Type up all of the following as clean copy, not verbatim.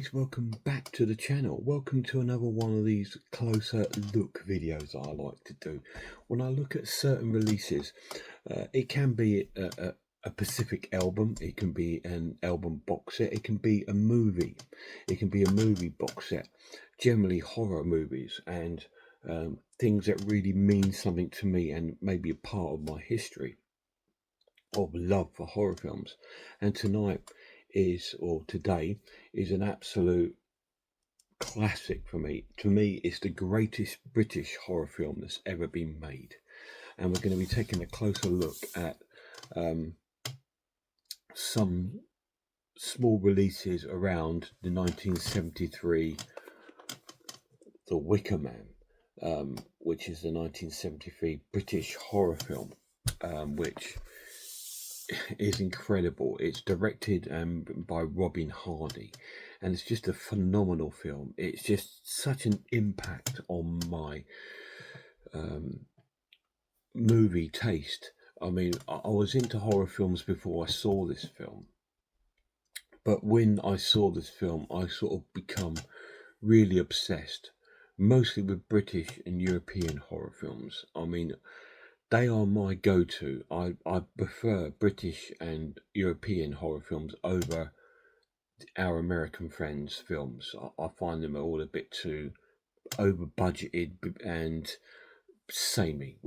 guys, welcome back to the channel. Welcome to another one of these closer look videos I like to do. When I look at certain releases, it can be a Pacific album, it can be an album box set, it can be a movie, box set, generally horror movies and things that really mean something to me and maybe a part of my history of love for horror films. And today is an absolute classic for me. To me, it's the greatest British horror film that's ever been made. And we're going to be taking a closer look at some small releases around the 1973, The Wicker Man, which is the 1973 British horror film, which is incredible. It's directed by Robin Hardy, and it's just a phenomenal film. It's just such an impact on my movie taste. I mean, I was into horror films before I saw this film, but when I saw this film, I sort of become really obsessed, mostly with British and European horror films. I mean, they are my go-to. I prefer British and European horror films over our American friends' films. I find them all a bit too over-budgeted and samey,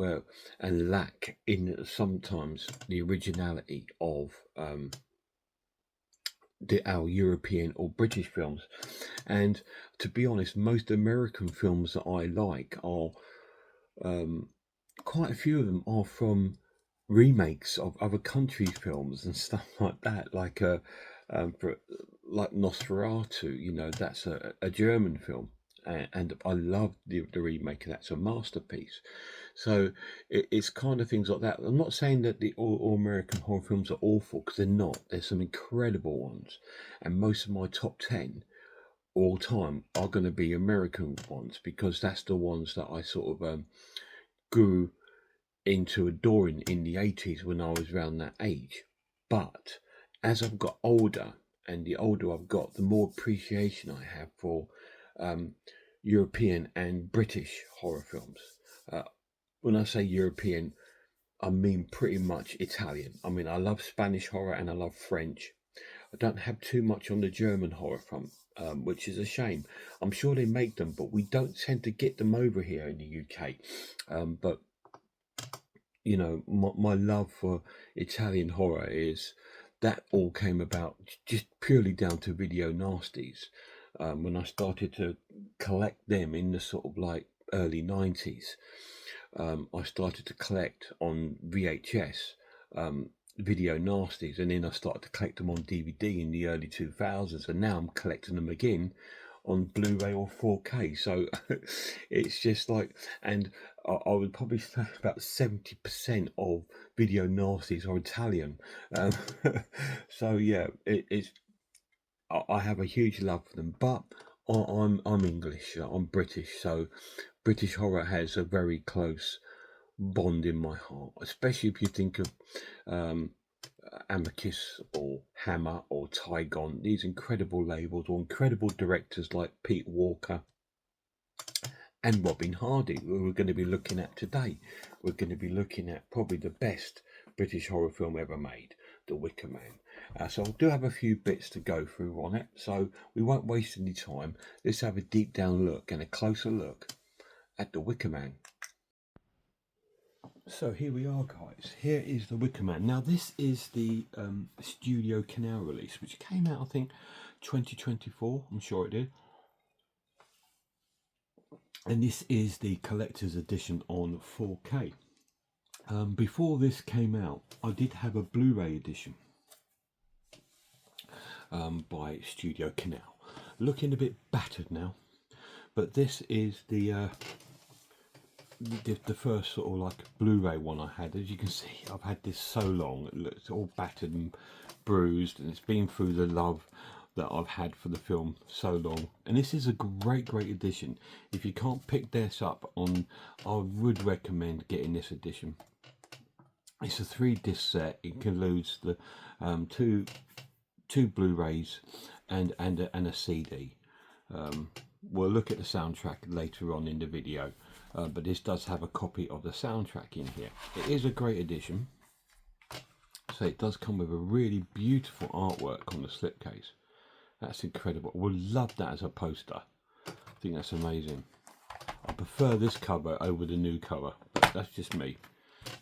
and lack in sometimes the originality of our European or British films. And to be honest, most American films that I like are quite a few of them are from remakes of other country films and stuff like that, like like Nosferatu. You know, that's a German film, and I love the remake, and that's a masterpiece. So it's kind of things like that. I'm not saying that the all American horror films are awful, because they're not. There's some incredible ones, and most of my top 10 all time are going to be American ones, because that's the ones that I sort of grew into adoring in the 80s when I was around that age. But as I've got older, and the older I've got, the more appreciation I have for European and British horror films. When I say European, I mean pretty much Italian. I mean, I love Spanish horror and I love French. I don't have too much on the German horror front, which is a shame. I'm sure they make them, but we don't tend to get them over here in the UK. But you know, my love for Italian horror is that all came about just purely down to video nasties. When I started to collect them in the sort of like early 90s, I started to collect on VHS video nasties, and then I started to collect them on DVD in the early 2000s, and now I'm collecting them again on Blu-ray or 4K. So it's just like, and I would probably say about 70% of video nasties are Italian. So yeah, it's I have a huge love for them, but I'm English, I'm British, so British horror has a very close bond in my heart, especially if you think of Amicus or Hammer or Tygon, these incredible labels, or incredible directors like Pete Walker and Robin Hardy, who we're going to be looking at today. We're going to be looking at probably the best British horror film ever made, The Wicker Man. So I do have a few bits to go through on it, so we won't waste any time. Let's have a deep down look and a closer look at The Wicker Man. So here we are, guys. Here is The Wicker Man. Now this is the Studio Canal release, which came out, I think, 2024. I'm sure it did. And this is the collector's edition on 4K. Before this came out, I did have a Blu-ray edition by Studio Canal. Looking a bit battered now, but this is the first sort of like Blu-ray one I had. As you can see, I've had this so long, it's all battered and bruised, and it's been through the love that I've had for the film so long. And this is a great edition. If you can't pick this up on, I would recommend getting this edition. It's a 3-disc set. It includes the two 2 Blu-rays and a CD. We'll look at the soundtrack later on in the video, but this does have a copy of the soundtrack in here. It is a great edition. So it does come with a really beautiful artwork on the slipcase. That's incredible. I would love that as a poster. I think that's amazing. I prefer this cover over the new cover, but that's just me.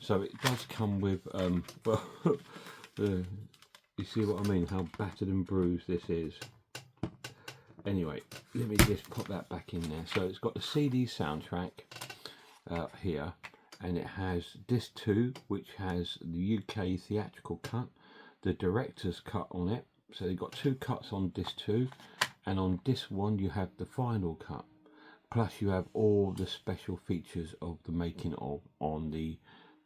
So it does come with, well, you see what I mean, how battered and bruised this is. Anyway, let me just pop that back in there. So it's got the CD soundtrack here, and it has disc 2, which has the UK theatrical cut, the director's cut on it. So you've got 2 cuts on disc 2, and on disc 1 you have the final cut. Plus you have all the special features of the making of on the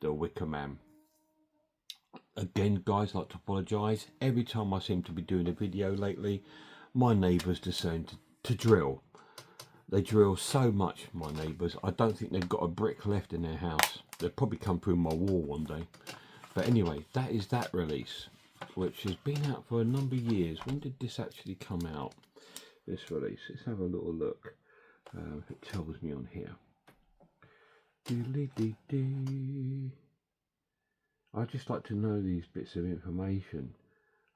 Wicker Man. Again, guys, I'd like to apologise. Every time I seem to be doing a video lately, my neighbours decide to drill. They drill so much, my neighbours. I don't think they've got a brick left in their house. They'll probably come through my wall one day. But anyway, that is that release, which has been out for a number of years. When did this actually come out, this release? Let's have a little look. If it tells me on here. I just like to know these bits of information.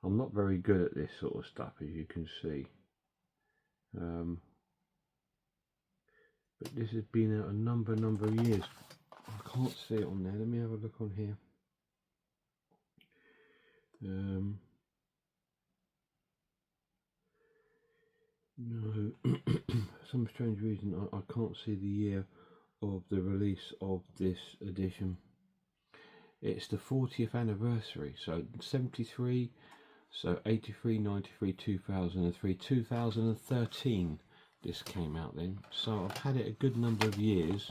I'm not very good at this sort of stuff, as you can see. But this has been out a number of years. I can't see it on there. Let me have a look on here. No, for some strange reason I can't see the year of the release of this edition. It's the 40th anniversary, so 73, so 83, 93, 2003, 2013 this came out then. So I've had it a good number of years,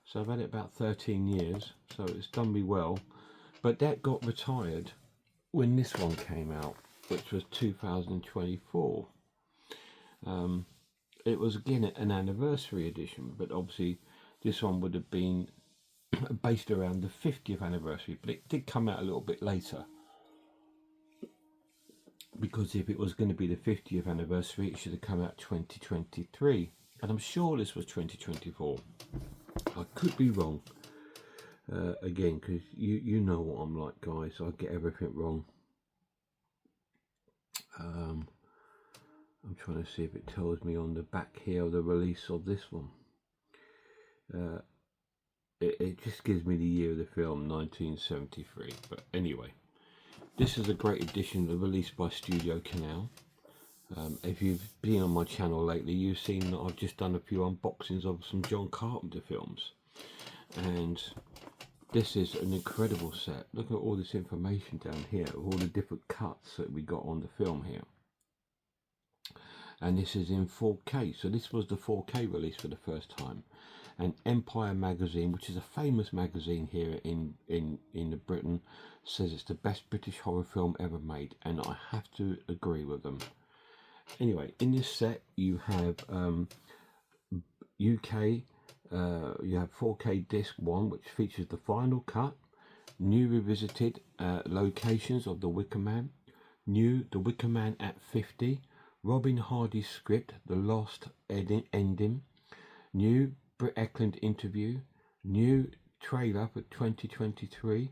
so I've had it about 13 years, so it's done me well. But that got retired when this one came out, which was 2024. It was again an anniversary edition, but obviously this one would have been based around the 50th anniversary, but it did come out a little bit later, because if it was going to be the 50th anniversary, it should have come out 2023, and I'm sure this was 2024. I could be wrong, again, because you know what I'm like, guys. I get everything wrong. I'm trying to see if it tells me on the back here of the release of this one. It just gives me the year of the film, 1973. But anyway, this is a great edition released by Studio Canal. If you've been on my channel lately, you've seen that I've just done a few unboxings of some John Carpenter films. And this is an incredible set. Look at all this information down here, all the different cuts that we got on the film here. And this is in 4K, so this was the 4K release for the first time. And Empire magazine, which is a famous magazine here in Britain, says it's the best British horror film ever made, and I have to agree with them. Anyway, in this set you have UK, you have 4K disc 1, which features the final cut, new revisited locations of the Wicker Man, new The Wicker Man at 50, Robin Hardy's script, The Lost Ending, new Britt Eklund interview, new trailer for 2023.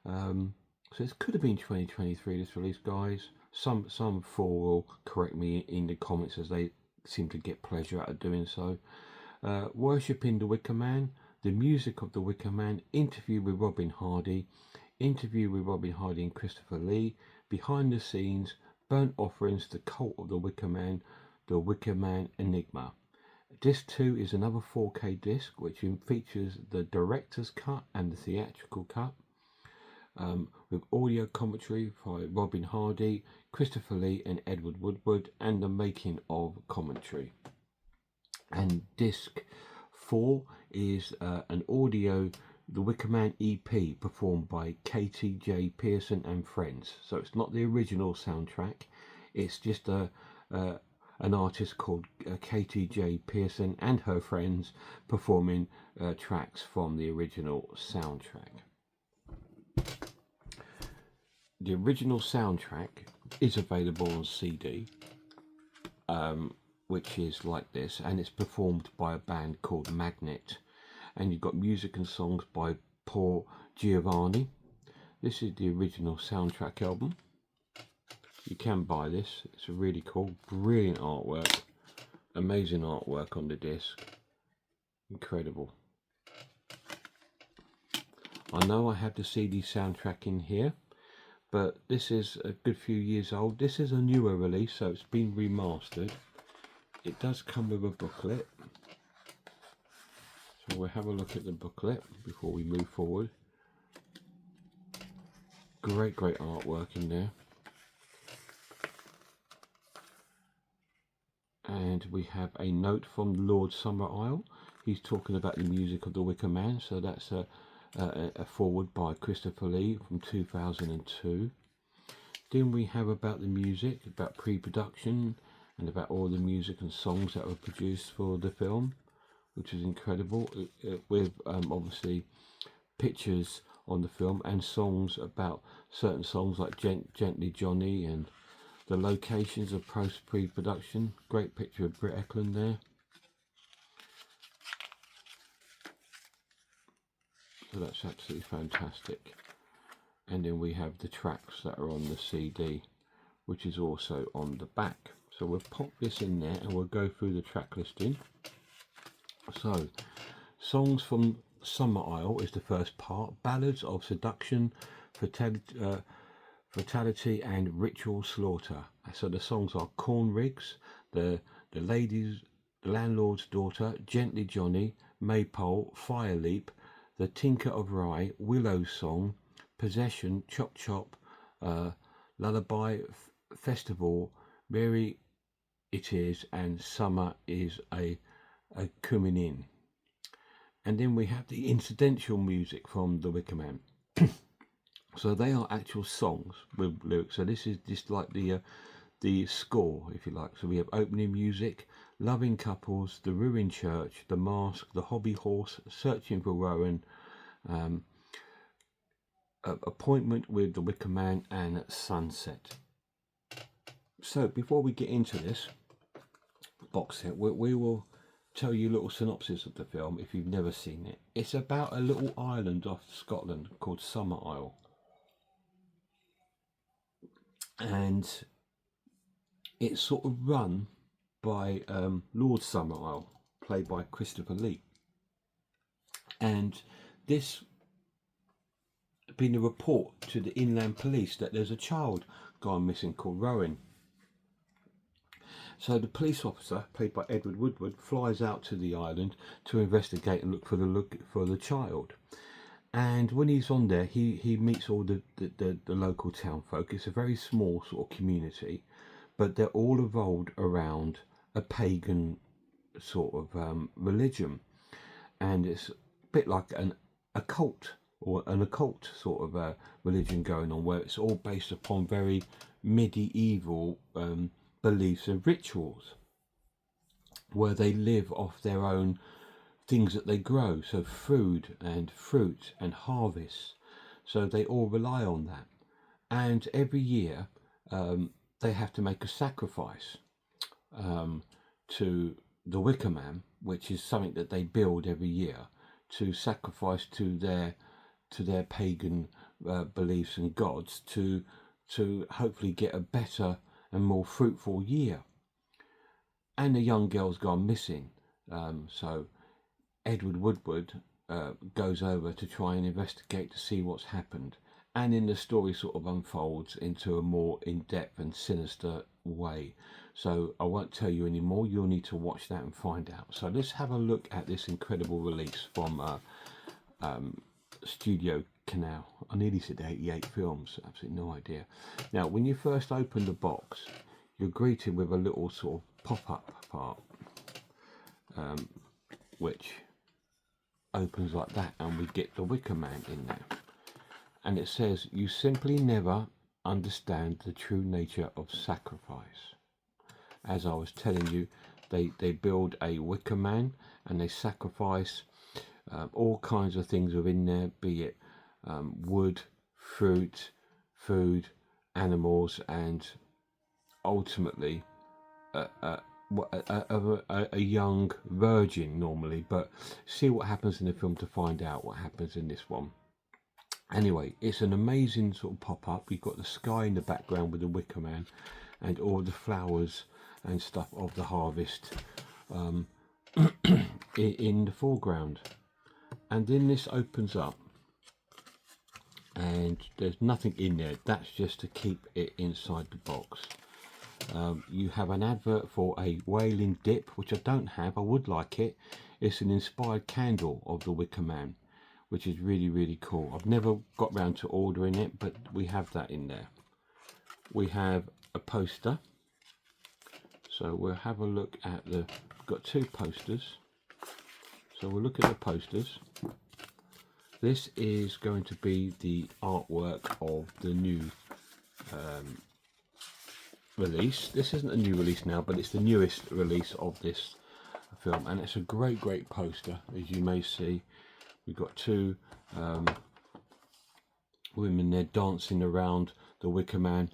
So this could have been 2023, this release, guys. Some fool will correct me in the comments, as they seem to get pleasure out of doing so. Worshipping the Wicker Man, the music of the Wicker Man, interview with Robin Hardy and Christopher Lee, behind the scenes, burnt offerings, the cult of the Wicker Man Enigma. Disc 2 is another 4K disc, which features the director's cut and the theatrical cut, with audio commentary by Robin Hardy, Christopher Lee and Edward Woodward, and the making of commentary. And disc 4 is an audio The Wicker Man EP performed by Katie J. Pearson and friends. So it's not the original soundtrack, it's just an artist called Katie J. Pearson and her friends performing tracks from the original soundtrack. The original soundtrack is available on CD, which is like this, and it's performed by a band called Magnet, and you've got music and songs by Paul Giovanni. This is the original soundtrack album. You can buy this. It's really cool, brilliant artwork, amazing artwork on the disc, incredible. I know I have the CD soundtrack in here, but this is a good few years old. This is a newer release, so it's been remastered. It does come with a booklet, so we'll have a look at the booklet before we move forward. Great artwork in there. And we have a note from Lord Summerisle. He's talking about the music of the Wicker Man, so that's a forward by Christopher Lee from 2002. Then we have about the music, about pre-production, and about all the music and songs that were produced for the film, which is incredible, with obviously pictures on the film and songs about certain songs like Gently Johnny, and the locations of pre-production. Great picture of Britt Ekland there. So that's absolutely fantastic. And then we have the tracks that are on the CD, which is also on the back. So we'll pop this in there and we'll go through the track listing. So, songs from Summerisle is the first part. Ballads of seduction, fatality and ritual slaughter. So the songs are Corn Rigs, the Landlord's Daughter, Gently Johnny, Maypole, Fire Leap, The Tinker of Rye, Willow Song, Possession, Chop Chop, Lullaby, Festival, Mary It Is, and Summer is a coming in. And then we have the incidental music from The Wicker Man. So they are actual songs with lyrics. So this is just like the score, if you like. So we have opening music, Loving Couples, The Ruined Church, The Mask, The Hobby Horse, Searching for Rowan, Appointment with the Wicker Man, and Sunset. So before we get into this box set, we will tell you a little synopsis of the film if you've never seen it. It's about a little island off Scotland called Summerisle, and it's sort of run by Lord Summerisle, played by Christopher Lee. And this been a report to the inland police that there's a child gone missing called Rowan. So the police officer, played by Edward Woodward, flies out to the island to investigate and look for the child. And when he's on there, he meets all the local town folk. It's a very small sort of community, but they're all evolved around a pagan sort of religion, and it's a bit like a cult, or an occult sort of religion going on, where it's all based upon very medieval beliefs and rituals, where they live off their own things that they grow, so food and fruit and harvest. So they all rely on that, and every year they have to make a sacrifice to the Wicker Man, which is something that they build every year to sacrifice to their pagan beliefs and gods, to hopefully get a better and more fruitful year. And the young girl's gone missing, so Edward Woodward goes over to try and investigate to see what's happened, and then the story sort of unfolds into a more in-depth and sinister way. So I won't tell you anymore, you'll need to watch that and find out. So let's have a look at this incredible release from Studio Canal. I nearly said 88 Films, absolutely no idea. Now, when you first open the box, you're greeted with a little sort of pop-up part, which opens like that, and we get the Wicker Man in there. And it says, "You simply never understand the true nature of sacrifice." As I was telling you, they build a Wicker Man and they sacrifice all kinds of things within there, be it wood, fruit, food, animals, and ultimately a young virgin normally. But see what happens in the film to find out what happens in this one. Anyway, it's an amazing sort of pop-up. You've got the sky in the background with the Wicker Man and all the flowers and stuff of the harvest in the foreground. And then this opens up and there's nothing in there. That's just to keep it inside the box. You have an advert for a whaling dip, which I don't have. I would like it. It's an inspired candle of the Wicker Man, which is really, really cool. I've never got round to ordering it, but we have that in there. We have a poster. So we'll have a look at the, we've got two posters. So we'll look at the posters. This is going to be the artwork of the new release. This isn't a new release now, but it's the newest release of this film, and it's a great poster. As you may see, we've got two women there dancing around the Wicker Man,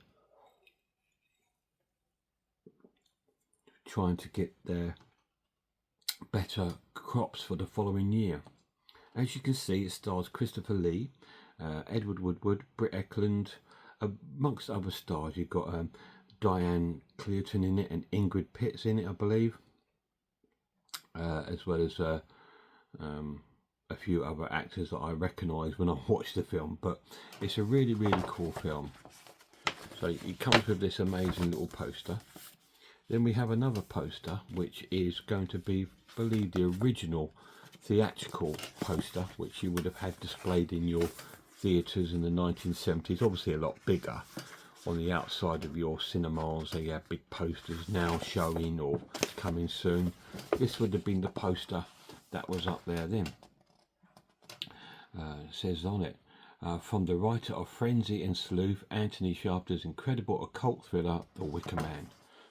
trying to get their better crops for the following year. As you can see, it stars Christopher Lee, Edward Woodward, Britt Ekland, amongst other stars. You've got Diane Clearton in it and Ingrid Pitts in it, I believe, as well as a few other actors that I recognise when I watch the film. But it's a really cool film. So it comes with this amazing little poster. Then we have another poster, which is going to be, I believe, the original theatrical poster, which you would have had displayed in your theatres in the 1970s. Obviously a lot bigger on the outside of your cinemas. They have big posters now showing or coming soon. This would have been the poster that was up there then. It says on it, from the writer of Frenzy and Sleuth, Anthony Shafter's incredible occult thriller, The Wicker Man,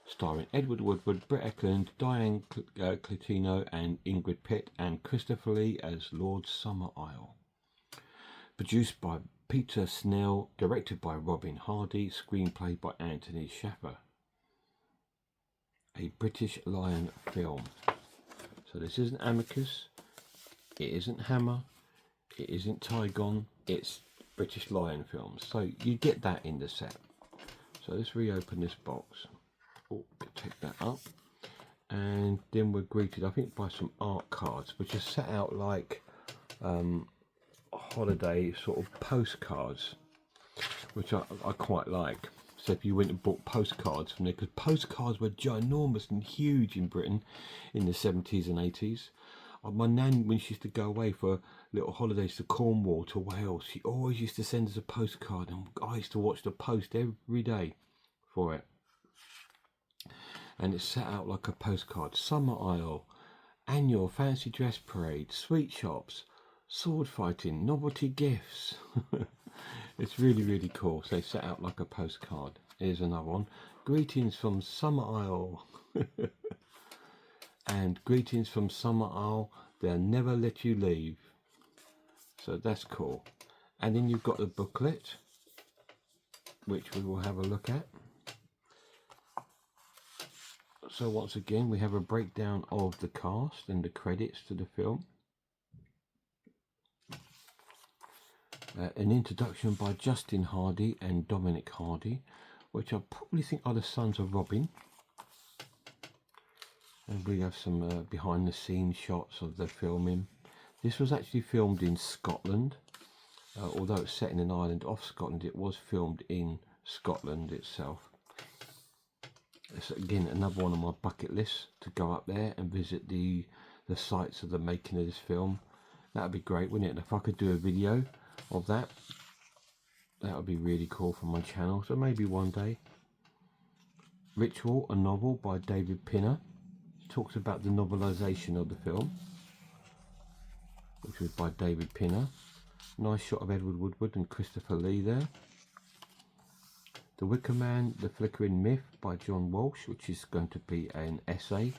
starring Edward Woodward, Britt Ekland, Diane Clearton and Ingrid Pitt, and Christopher Lee as Lord Summerisle. Produced by Peter Snell, directed by Robin Hardy, screenplay by Anthony Shaffer. A British Lion film. So this isn't Amicus, it isn't Hammer, it isn't Tygon, it's British Lion films. So you get that in the set. So let's reopen this box. Oh, take that up, and then we're greeted, I think, by some art cards, which are set out like holiday sort of postcards, which I quite like. So if you went and bought postcards from there, because postcards were ginormous and huge in Britain in the 70s and 80s. My nan, when she used to go away for little holidays to Cornwall, to Wales, she always used to send us a postcard, and I used to watch the post every day for it. And it's set out like a postcard. Summerisle, annual fancy dress parade, sweet shops, sword fighting, novelty gifts. It's really cool. So they set out like a postcard. Here's another one. Greetings from Summerisle. And greetings from Summerisle, they'll never let you leave. So that's cool. And then you've got the booklet, which we will have a look at. So once again, we have a breakdown of the cast and the credits to the film. An introduction by Justin Hardy and Dominic Hardy, which I probably think are the sons of Robin. And we have some behind the scenes shots of the filming. This was actually filmed in Scotland. Although it's set in an island off Scotland, it was filmed in Scotland itself. It's again another one on my bucket list to go up there and visit the sites of the making of this film. That would be great, wouldn't it? And if I could do a video of that, that would be really cool for my channel. So maybe one day. Ritual, a novel by David Pinner. It talks about the novelisation of the film, which was by David Pinner. Nice shot of Edward Woodward and Christopher Lee there. The Wicker Man, The Flickering Myth by John Walsh, which is going to be an essay.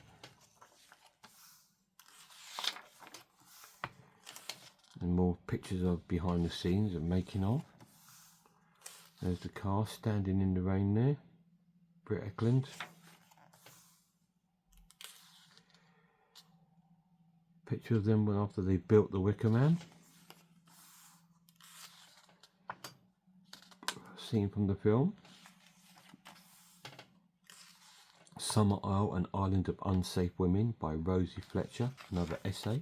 And more pictures of behind the scenes and making of. There's the car standing in the rain there, Britt Ekland. Picture of them after they built the Wicker Man. Scene from the film. Summer Isle, an Island of Unsafe Women by Rosie Fletcher, another essay.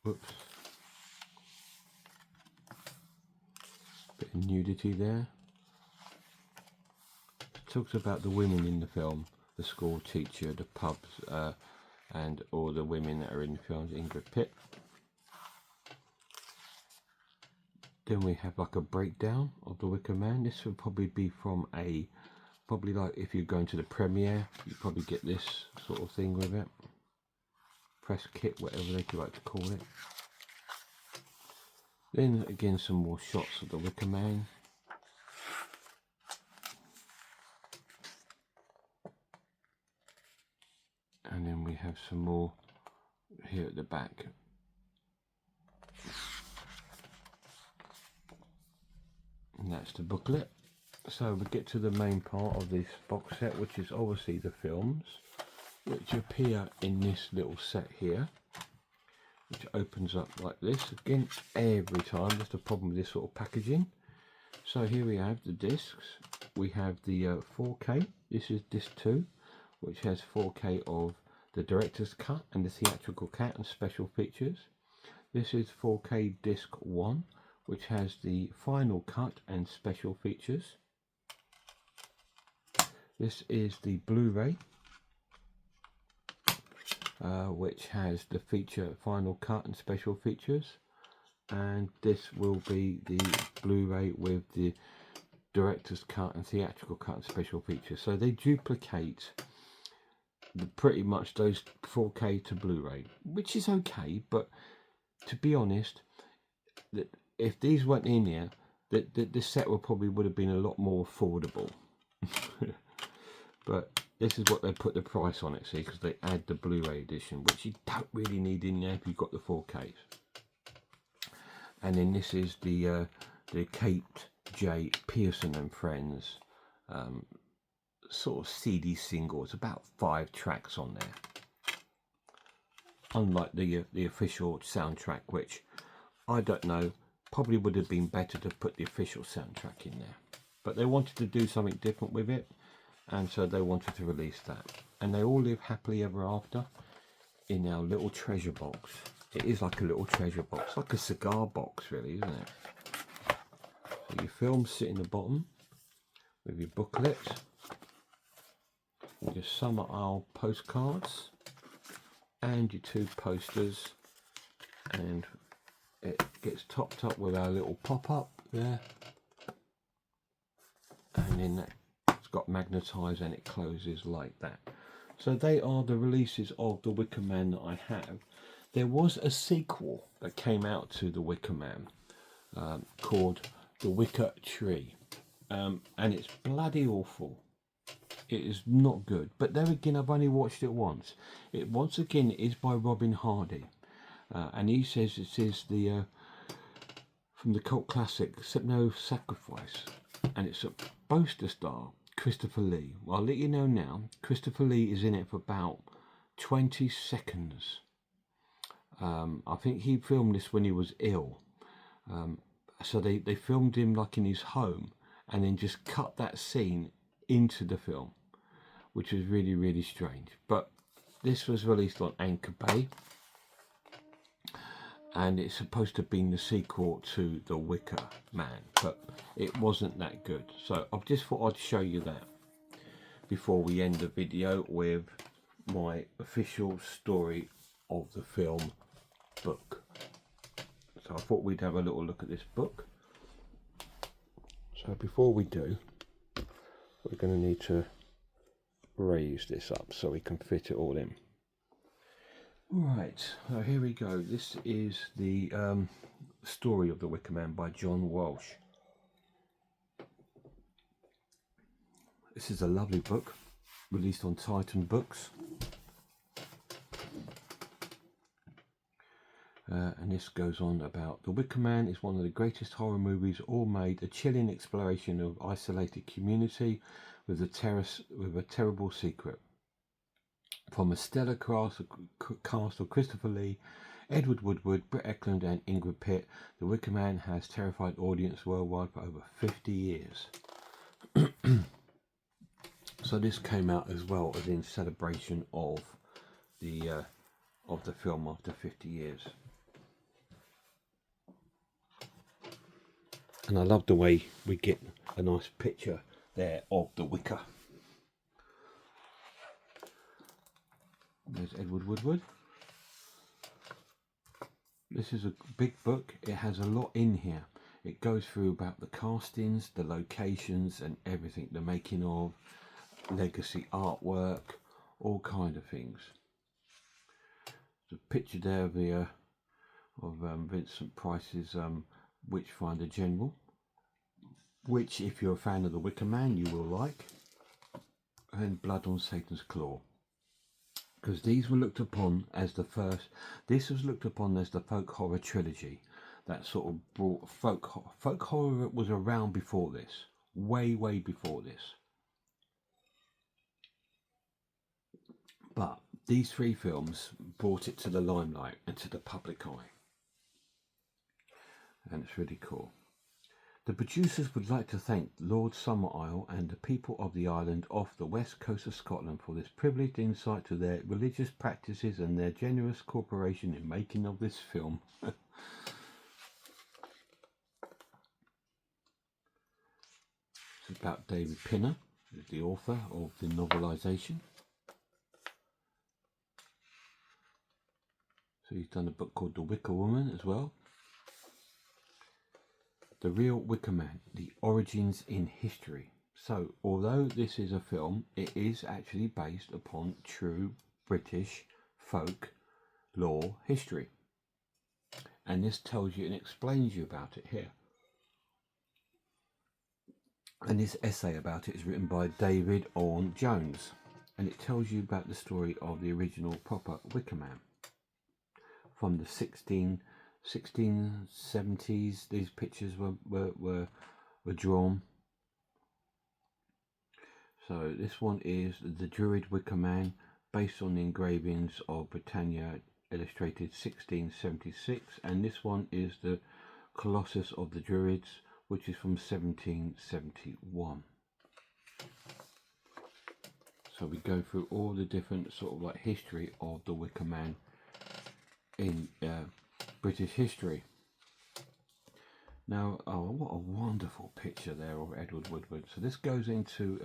Whoops. Bit of nudity there. It talks about the women in the film, the school teacher, the pubs, and all the women that are in the film. Ingrid Pitt. Then we have like a breakdown of the Wicker Man. This would probably be from probably like if you're going to the premiere, you probably get this sort of thing with it. Press kit, whatever they like to call it. Then again, some more shots of the Wicker Man. And then we have some more here at the back. And that's the booklet. So we get to the main part of this box set, which is obviously the films, which appear in this little set here, which opens up like this. Again, every time, that's the problem with this sort of packaging. So here we have the discs. We have the 4K. This is disc 2, which has 4K of the director's cut and the theatrical cut and special features. This is 4K disc 1, which has the final cut and special features. This is the Blu-ray, which has the feature final cut and special features. And this will be the Blu-ray with the director's cut and theatrical cut and special features. So they duplicate pretty much those 4K to Blu-ray, which is okay, but to be honest, that if these weren't in here, the set would have been a lot more affordable. But this is what they put the price on it, see, because they add the Blu-ray edition, which you don't really need in there if you've got the 4Ks. And then this is the Kate J. Pearson and Friends sort of CD single. It's about 5 tracks on there, unlike the official soundtrack, which I don't know, probably would have been better to put the official soundtrack in there, but they wanted to do something different with it, and so they wanted to release that. And they all live happily ever after in our little treasure box. It is like a little treasure box, like a cigar box really, isn't it? So your films sit in the bottom with your booklet, your Summer Isle postcards, and your 2 posters, and it gets topped up with our little pop-up there, and then it's got magnetised and it closes like that. So they are the releases of the Wicker Man that I have. There was a sequel that came out to the Wicker Man called The Wicker Tree, and it's bloody awful. It is not good, but there again, I've only watched it once. It once again is by Robin Hardy, and he says it is the from the cult classic Except No Sacrifice, and it's supposed to star Christopher Lee. Well, I'll let you know now, Christopher Lee is in it for about 20 seconds. I think he filmed this when he was ill, so they filmed him like in his home and then just cut that scene into the film, which was really, really strange. But this was released on Anchor Bay, and it's supposed to be the sequel to The Wicker Man, but it wasn't that good. So I just thought I'd show you that before we end the video with my official story of the film book. So I thought we'd have a little look at this book. So before we do, we're going to need to raise this up so we can fit it all in. Right, so here we go. This is the story of the Wicker Man by John Walsh. This is a lovely book, released on Titan Books. And this goes on about The Wicker Man is one of the greatest horror movies all made, a chilling exploration of isolated community with a terrible secret. From a stellar cast of Christopher Lee, Edward Woodward, Britt Eklund and Ingrid Pitt, The Wicker Man has terrified audience worldwide for over 50 years. So this came out as well as in celebration of the film after 50 years. And I love the way we get a nice picture there of the Wicker. There's Edward Woodward. This is a big book. It has a lot in here. It goes through about the castings, the locations and everything, the making of, legacy artwork, all kind of things. There's a picture there of the Vincent Price's Witchfinder General, which if you're a fan of The Wicker Man you will like, and Blood on Satan's Claw, because these were looked upon as the first. This was looked upon as the folk horror trilogy that sort of brought folk horror was around before this, way before this, but these three films brought it to the limelight and to the public eye, and it's really cool. The producers would like to thank Lord Summerisle and the people of the island off the west coast of Scotland for this privileged insight to their religious practices and their generous cooperation in making of this film. It's about David Pinner, who's the author of the novelisation. So he's done a book called The Wicker Woman as well. The Real Wicker Man, The Origins in History. So, although this is a film, it is actually based upon true British folk lore history. And this tells you and explains you about it here. And this essay about it is written by David Orne Jones. And it tells you about the story of the original proper Wicker Man. From the 1670s, these pictures were drawn. So this one is the Druid Wicker Man, based on the engravings of Britannia, illustrated 1676, and this one is the Colossus of the Druids, which is from 1771. So we go through all the different sort of like history of the Wicker Man in British history. Now, oh, what a wonderful picture there of Edward Woodward. So this goes into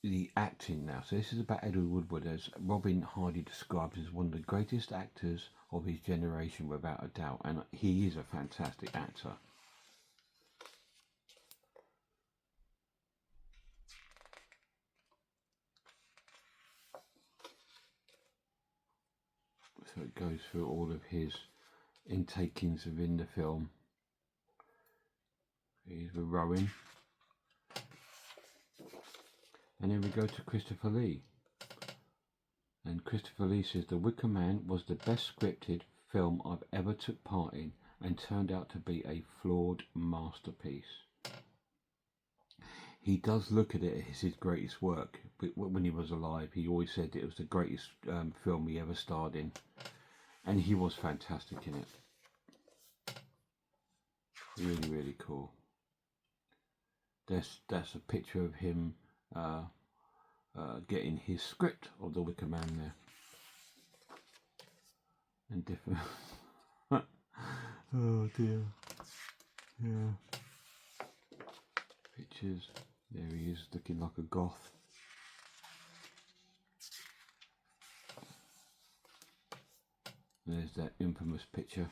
the acting now. So this is about Edward Woodward, as Robin Hardy described as one of the greatest actors of his generation, without a doubt, and he is a fantastic actor. So it goes through all of his intakings within the film. Here's with Rowan. And then we go to Christopher Lee. And Christopher Lee says, The Wicker Man was the best scripted film I've ever took part in and turned out to be a flawed masterpiece. He does look at it as his greatest work, but when he was alive, he always said it was the greatest film he ever starred in. And he was fantastic in it. Really, really cool. That's a picture of him getting his script of the Wicker Man there. And different. Oh dear. Yeah. Pictures. There he is, looking like a goth. There's that infamous picture.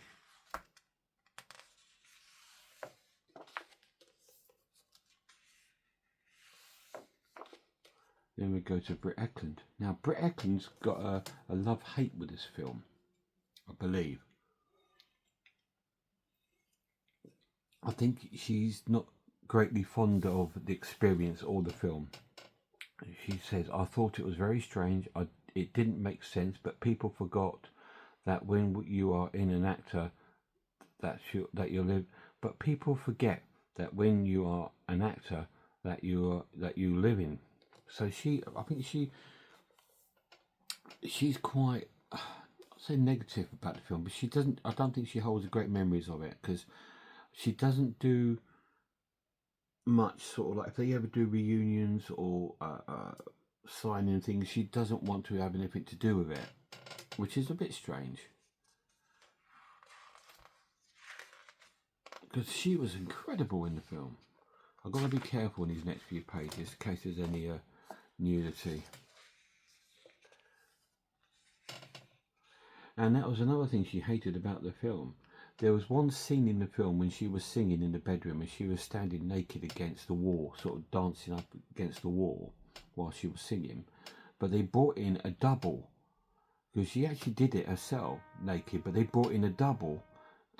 Then we go to Britt Eklund. Now, Britt Eklund's got a love-hate with this film, I believe. I think she's not greatly fond of the experience or the film. She says, I thought it was very strange. It didn't make sense, but people forgot that when you are in an actor, that you live. But people forget that when you are an actor, that you live in. So I think she's quite, I'd say, negative about the film, but she doesn't. I don't think she holds great memories of it because she doesn't do much. Sort of like if they ever do reunions or signing things, she doesn't want to have anything to do with it, which is a bit strange. Because she was incredible in the film. I've got to be careful in these next few pages in case there's any nudity. And that was another thing she hated about the film. There was one scene in the film when she was singing in the bedroom and she was standing naked against the wall, sort of dancing up against the wall while she was singing. But they brought in a double, because she actually did it herself naked, but they brought in a double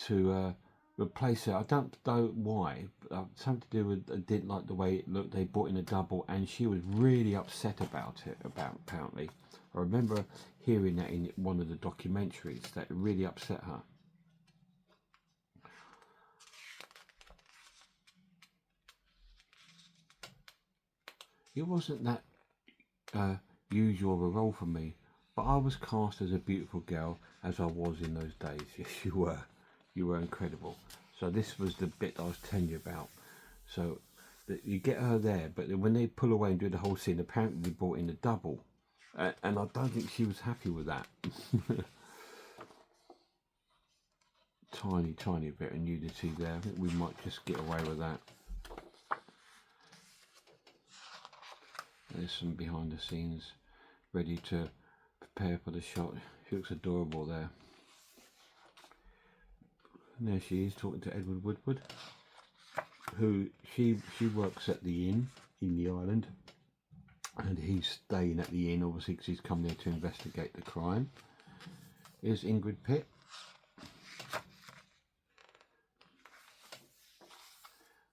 to replace her. I don't know why, but something to do with, I didn't like the way it looked. They brought in a double and she was really upset about it, apparently. I remember hearing that in one of the documentaries, that it really upset her. It wasn't that usual of a role for me, but I was cast as a beautiful girl, as I was in those days. Yes, you were. You were incredible. So this was the bit I was telling you about. So you get her there, but when they pull away and do the whole scene, apparently they brought in a double. And I don't think she was happy with that. Tiny bit of nudity there. I think we might just get away with that. There's some behind the scenes, ready to prepare for the shot. She looks adorable there. And there she is talking to Edward Woodward, who she works at the inn in the island. And he's staying at the inn, obviously, because he's come there to investigate the crime. Here's Ingrid Pitt.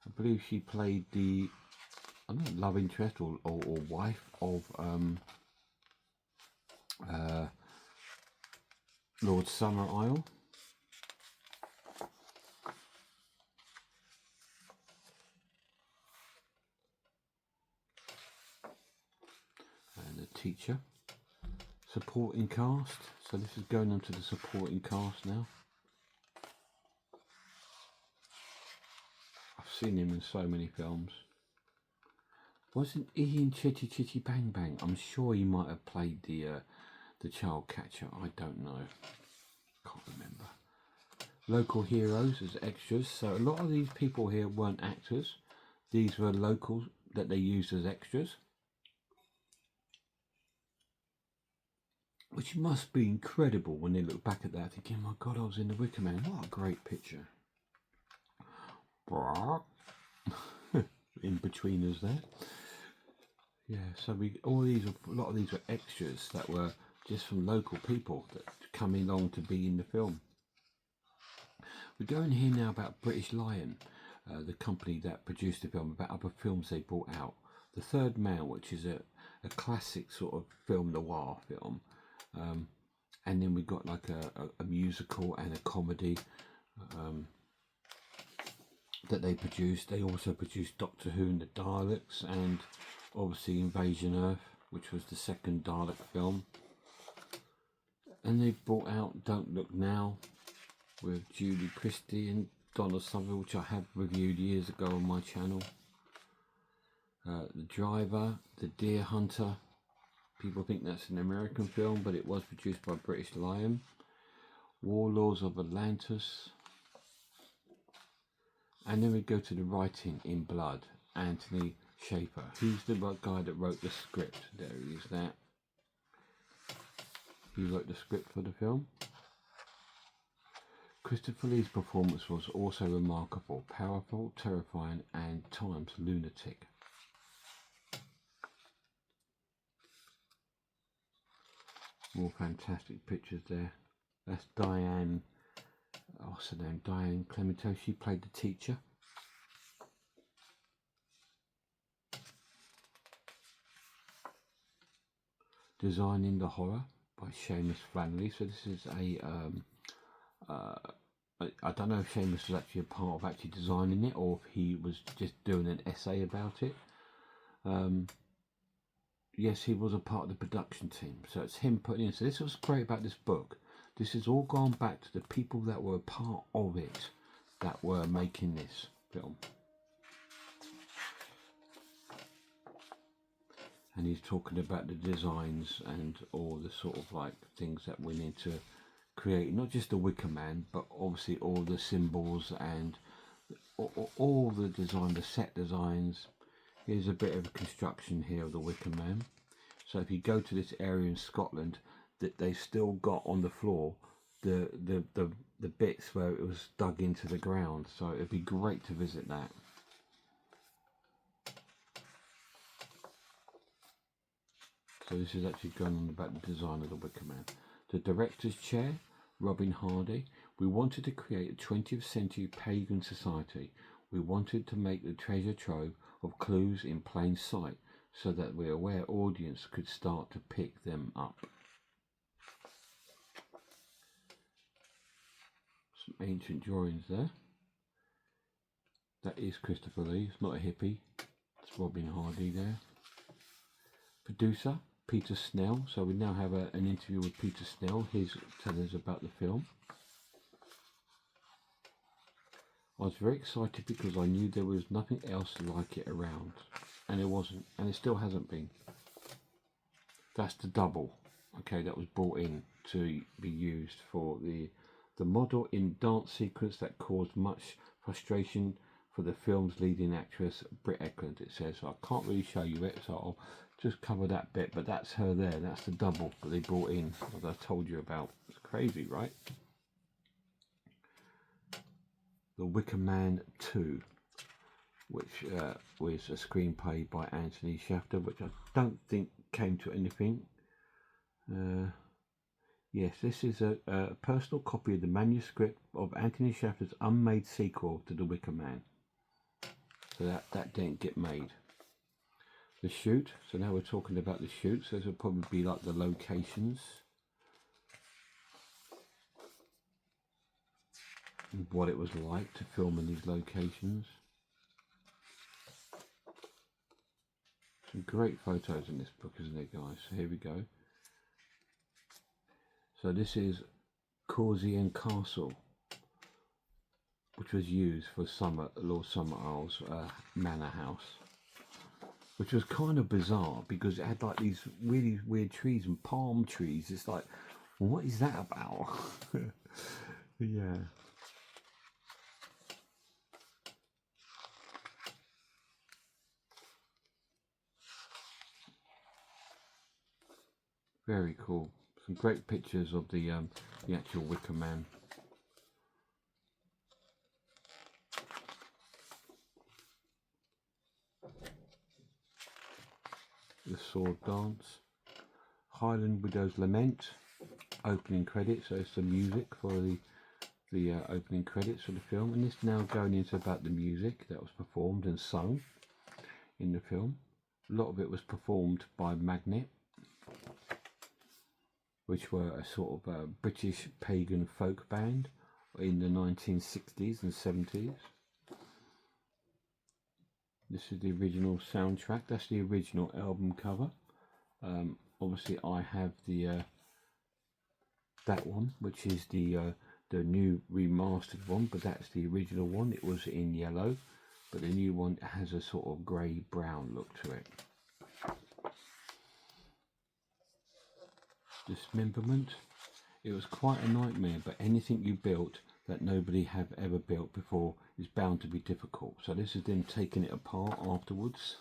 I believe she played the, I don't know, love interest or wife of Lord Summerisle. And the teacher. Supporting cast. So this is going on to the supporting cast now. I've seen him in so many films. Wasn't he in Chitty Chitty Bang Bang? I'm sure he might have played the child catcher. I don't know. Can't remember. Local heroes as extras. So a lot of these people here weren't actors. These were locals that they used as extras. Which must be incredible when they look back at that, thinking, my God, I was in the Wicker Man. What a great picture. In between us there. Yeah, so a lot of these were extras that were just from local people that come along to be in the film. We're going here now about British Lion, the company that produced the film, about other films they brought out. The Third Man, which is a classic sort of film noir film. And then we got like a musical and a comedy that they produced. They also produced Doctor Who and the Daleks, and obviously Invasion Earth, which was the second Dalek film. And they brought out Don't Look Now with Julie Christie and Donna Summer, which I have reviewed years ago on my channel. The Driver, The Deer Hunter. People think that's an American film, but it was produced by British Lion. Warlords of Atlantis. And then we go to the writing in blood. Anthony Schaefer. He's the guy that wrote the script. There he is, that. He wrote the script for the film. Christopher Lee's performance was also remarkable, powerful, terrifying, and at times lunatic. More fantastic pictures there. That's Diane, what's her name? Diane Clementeau. She played the teacher. Designing the horror. by Seamus Flannery. So this is a I don't know if Seamus was actually a part of actually designing it, or if he was just doing an essay about it. Yes, he was a part of the production team, so it's him putting in. So this was great about this book. This has all gone back to the people that were a part of it, that were making this film. And he's talking about the designs and all the sort of like things that went into creating not just the Wicker Man, but obviously all the symbols and all the design, the set designs. Here's a bit of a construction here of the Wicker Man. So if you go to this area in Scotland, that they still got on the floor the bits where it was dug into the ground. So it'd be great to visit that. So this is actually going on about the design of the Wicker Man. The director's chair, Robin Hardy. We wanted to create a 20th century pagan society. We wanted to make the treasure trove of clues in plain sight so that the aware audience could start to pick them up. Some ancient drawings there. That is Christopher Lee, it's not a hippie. It's Robin Hardy there. Producer, Peter Snell. So we now have an interview with Peter Snell. He's telling us about the film. I was very excited because I knew there was nothing else like it around. And it wasn't. And it still hasn't been. That's the double. Okay, that was brought in to be used for the model in dance sequence that caused much frustration for the film's leading actress, Britt Eklund, it says. So I can't really show you it, so I'll just cover that bit. But that's her there. That's the double that they brought in, as I told you about. It's crazy, right? The Wicker Man 2, which was a screenplay by Anthony Shafter, which I don't think came to anything. Yes, this is a personal copy of the manuscript of Anthony Shafter's unmade sequel to The Wicker Man. So that didn't get made. The shoot, so now we're talking about the shoot, so this will probably be like the locations. And what it was like to film in these locations. Some great photos in this book, isn't it, guys? So here we go. So this is Corsey Castle, which was used for Lord Summerisle's manor house, which was kind of bizarre because it had like these really weird trees and palm trees. It's like, what is that about? Yeah. Very cool. Some great pictures of the actual Wicker Man. The Sword Dance. Highland Widow's Lament. Opening credits. So it's the music for the opening credits for the film. And it's now going into about the music that was performed and sung in the film. A lot of it was performed by Magnet, which were a sort of British pagan folk band in the 1960s and 70s. This is the original soundtrack. That's the original album cover. Obviously, I have the that one, which is the new remastered one, but that's the original one. It was in yellow, but the new one has a sort of grey-brown look to it. Dismemberment. It was quite a nightmare, but anything you built that nobody have ever built before is bound to be difficult. So this is them taking it apart afterwards.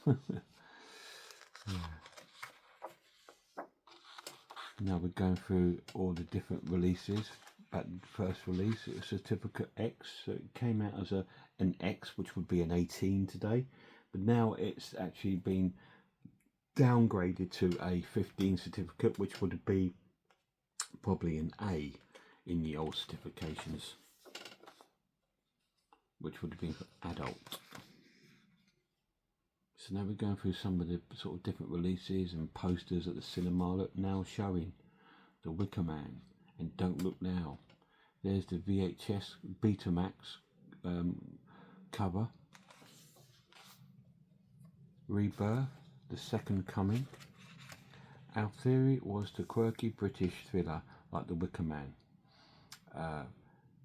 Now we're going through all the different releases. At the first release, it was Certificate X, so it came out as an X, which would be an 18 today, but now it's actually been downgraded to a 15 certificate, which would be probably an A in the old certifications, which would have been for adult. So now we're going through some of the sort of different releases and posters at the cinema. Look, now showing The Wicker Man, and Don't Look Now. There's the VHS Betamax cover. Rebirth, The Second Coming. Our theory was the quirky British thriller like The Wicker Man.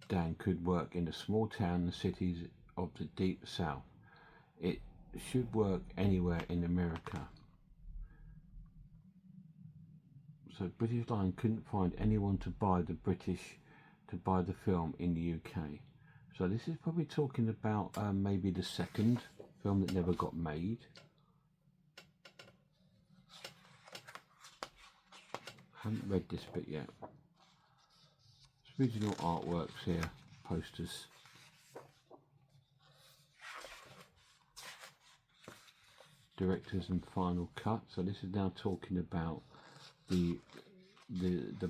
Dan could work in the small town and cities of the deep south. It should work anywhere in America. So British Lion couldn't find anyone to buy the film in the UK. So this is probably talking about maybe the second film that never got made. Haven't read this bit yet. It's original artworks here, posters. Directors and final cut. So this is now talking about the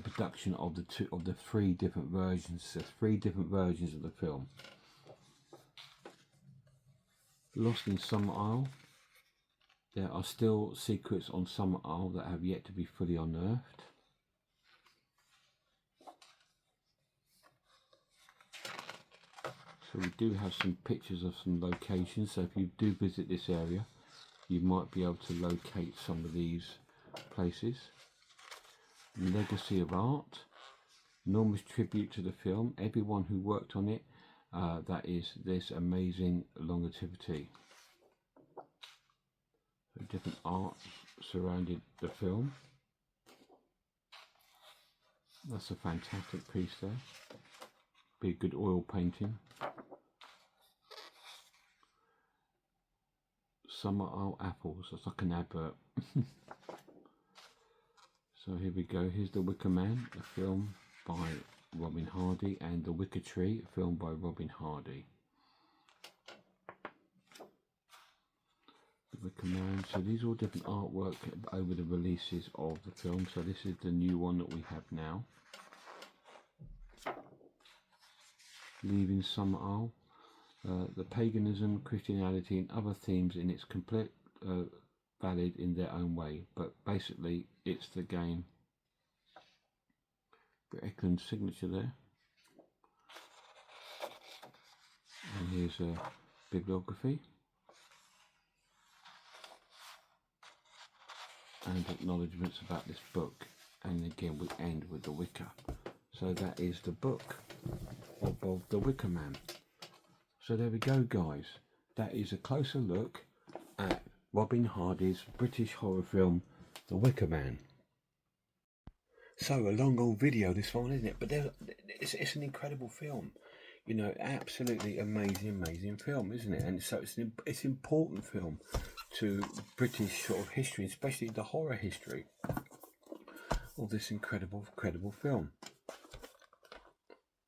production of the three different versions. There's 3 different versions of the film. Lost in Summer Isle. There are still secrets on Summer Isle that have yet to be fully unearthed. So we do have some pictures of some locations. So if you do visit this area, you might be able to locate some of these places. Legacy of art, enormous tribute to the film, everyone who worked on it, that is this amazing longevity. So different art surrounded the film. That's a fantastic piece there. Be a good oil painting. Summer Isle apples, that's like an advert. So here we go, here's The Wicker Man, a film by Robin Hardy, and The Wicker Tree, a film by Robin Hardy. The Wicker Man, so these are all different artwork over the releases of the film. So this is the new one that we have now. Leaving Summer Isle, the paganism, Christianity and other themes in its complete valid in their own way, but basically it's the game. Brett Eklund's signature there, and here's a bibliography and acknowledgements about this book, and again we end with the Wicker. So that is the book of The Wicker Man. So there we go, guys, that is a closer look at Robin Hardy's British horror film, The Wicker Man. So a long old video this one, isn't it? But it's an incredible film, you know, absolutely amazing film, isn't it? And so it's an important film to British sort of history, especially the horror history of this incredible film,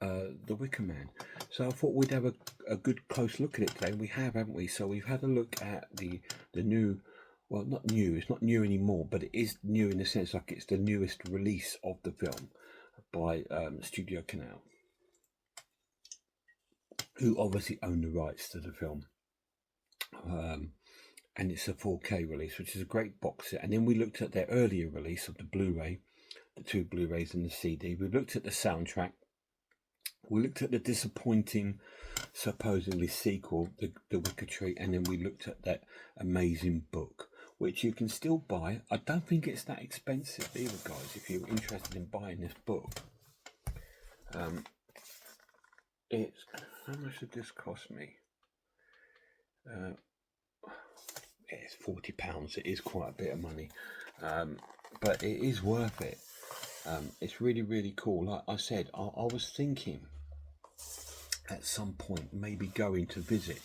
The Wicker Man. So I thought we'd have a good close look at it today. We have, haven't we? So we've had a look at the new, well, not new, it's not new anymore, but it is new in the sense like it's the newest release of the film by Studio Canal, who obviously own the rights to the film. And it's a 4K release, which is a great box set. And then we looked at their earlier release of the Blu-ray, the 2 Blu-rays and the CD. We looked at the soundtrack. We looked at the disappointing, supposedly sequel, the Wicker Tree, and then we looked at that amazing book, which you can still buy. I don't think it's that expensive either, guys, if you're interested in buying this book. It's, how much did this cost me? It's £40. It is quite a bit of money, but it is worth it. It's really cool. Like I said, I was thinking at some point maybe going to visit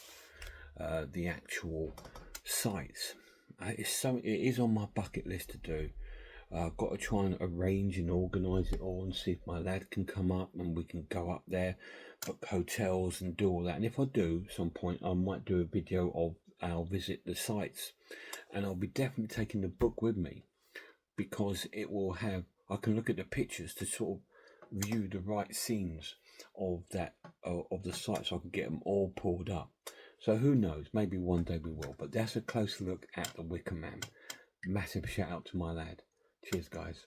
the actual sites. It is on my bucket list to do. I've got to try and arrange and organise it all and see if my lad can come up and we can go up there, book hotels and do all that. And if I do, at some point I might do a video of our visit the sites, and I'll be definitely taking the book with me, because it will have, I can look at the pictures to sort of view the right scenes of that of the site, so I can get them all pulled up. So who knows, maybe one day we will. But that's a close look at The Wicker Man. Massive shout out to my lad. Cheers, guys.